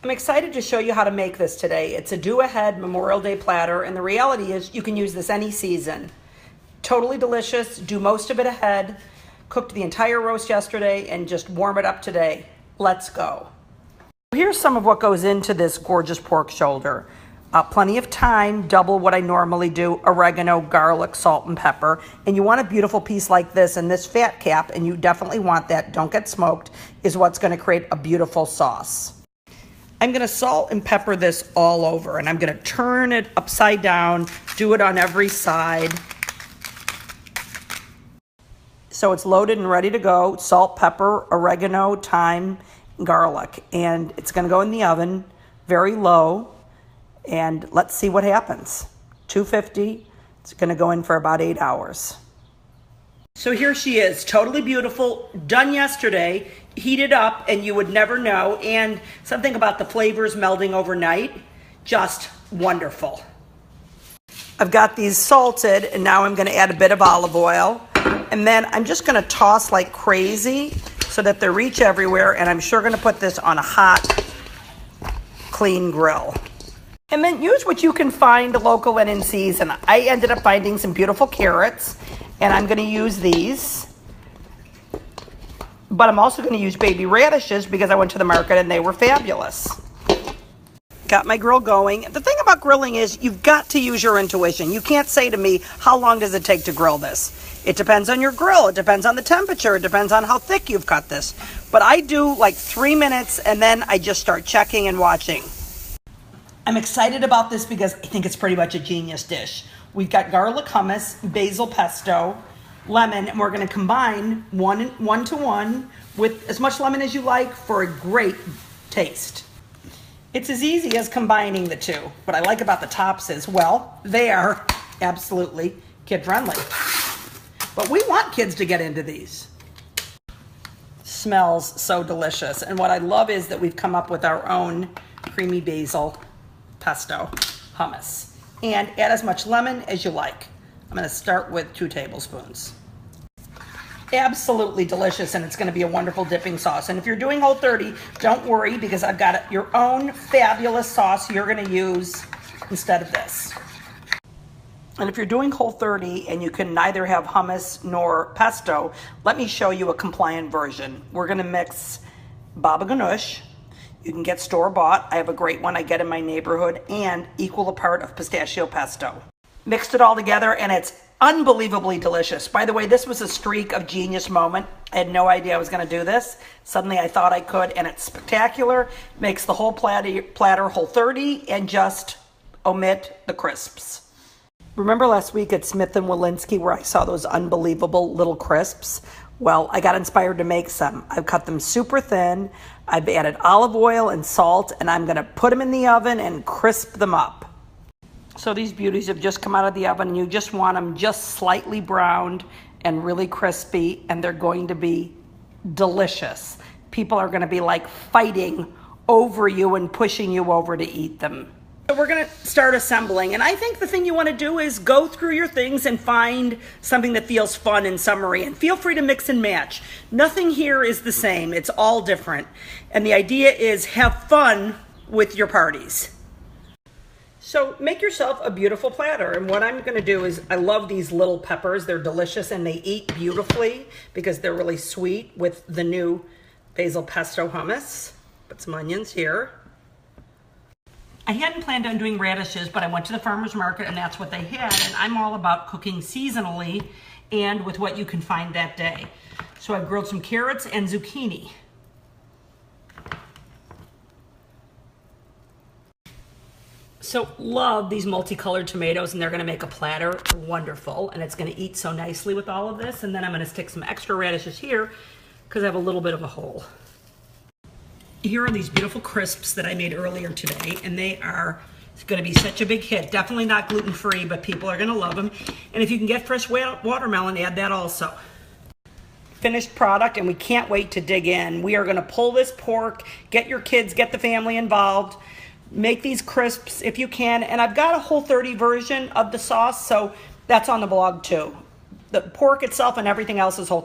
I'm excited to show you how to make this today. It's a do-ahead Memorial Day platter, and the reality is you can use this any season. Totally delicious, do most of it ahead, cooked the entire roast yesterday, and just warm it up today. Let's go. Here's some of what goes into this gorgeous pork shoulder. Plenty of thyme, double what I normally do, oregano, garlic, salt, and pepper. And you want a beautiful piece like this, and this fat cap, and you definitely want that, don't get smoked, is what's gonna create a beautiful sauce. I'm gonna salt and pepper this all over, and I'm gonna turn it upside down, do it on every side. So it's loaded and ready to go. Salt, pepper, oregano, thyme, garlic. And it's gonna go in the oven, very low, and let's see what happens. 250, it's gonna go in for about 8 hours. So here she is, totally beautiful, done yesterday, heated up, and you would never know. And something about the flavors melding overnight, just wonderful. I've got these salted, and now I'm gonna add a bit of olive oil. And then I'm just gonna toss like crazy so that they reach everywhere, and I'm sure gonna put this on a hot, clean grill. And then use what you can find local and in season. I ended up finding some beautiful carrots, and I'm gonna use these. But I'm also gonna use baby radishes because I went to the market and they were fabulous. Got my grill going. The thing about grilling is you've got to use your intuition. You can't say to me, how long does it take to grill this? It depends on your grill, it depends on the temperature, it depends on how thick you've cut this. But I do like 3 minutes and then I just start checking and watching. I'm excited about this because I think it's pretty much a genius dish. We've got garlic hummus, basil pesto, lemon, and we're gonna combine one to one with as much lemon as you like for a great taste. It's as easy as combining the two. What I like about the tops is, well, they are absolutely kid-friendly. But we want kids to get into these. Smells so delicious. And what I love is that we've come up with our own creamy basil pesto hummus. And add as much lemon as you like. I'm gonna start with 2 tablespoons. Absolutely delicious, and it's gonna be a wonderful dipping sauce. And if you're doing Whole30, don't worry because I've got your own fabulous sauce you're gonna use instead of this. And if you're doing Whole30 and you can neither have hummus nor pesto, let me show you a compliant version. We're gonna mix baba ganoush. You can get store-bought. I have a great one I get in my neighborhood, and equal a part of pistachio pesto. Mixed it all together and it's unbelievably delicious. By the way, this was a streak of genius moment. I had no idea I was gonna do this. Suddenly I thought I could, and it's spectacular. Makes the whole platter Whole30 and just omit the crisps. Remember last week at Smith & Walensky where I saw those unbelievable little crisps? Well, I got inspired to make some. I've cut them super thin. I've added olive oil and salt, and I'm gonna put them in the oven and crisp them up. So these beauties have just come out of the oven, and you just want them just slightly browned and really crispy, and they're going to be delicious. People are gonna be like fighting over you and pushing you over to eat them. So we're gonna start assembling, and I think the thing you wanna do is go through your things and find something that feels fun and summery, and feel free to mix and match. Nothing here is the same, it's all different. And the idea is have fun with your parties. So make yourself a beautiful platter, and what I'm gonna do is, I love these little peppers, they're delicious and they eat beautifully because they're really sweet with the new basil pesto hummus. Put some onions here. I hadn't planned on doing radishes, but I went to the farmer's market and that's what they had, and I'm all about cooking seasonally and with what you can find that day. So I've grilled some carrots and zucchini. So love these multicolored tomatoes, and they're gonna make a platter wonderful, and it's gonna eat so nicely with all of this. And then I'm gonna stick some extra radishes here because I have a little bit of a hole. Here are these beautiful crisps that I made earlier today, and they are gonna be such a big hit. Definitely not gluten-free, but people are gonna love them. And if you can get fresh watermelon, add that also. Finished product, and we can't wait to dig in. We are gonna pull this pork, get your kids, get the family involved, make these crisps if you can. And I've got a Whole30 version of the sauce, so that's on the blog too. The pork itself and everything else is Whole30.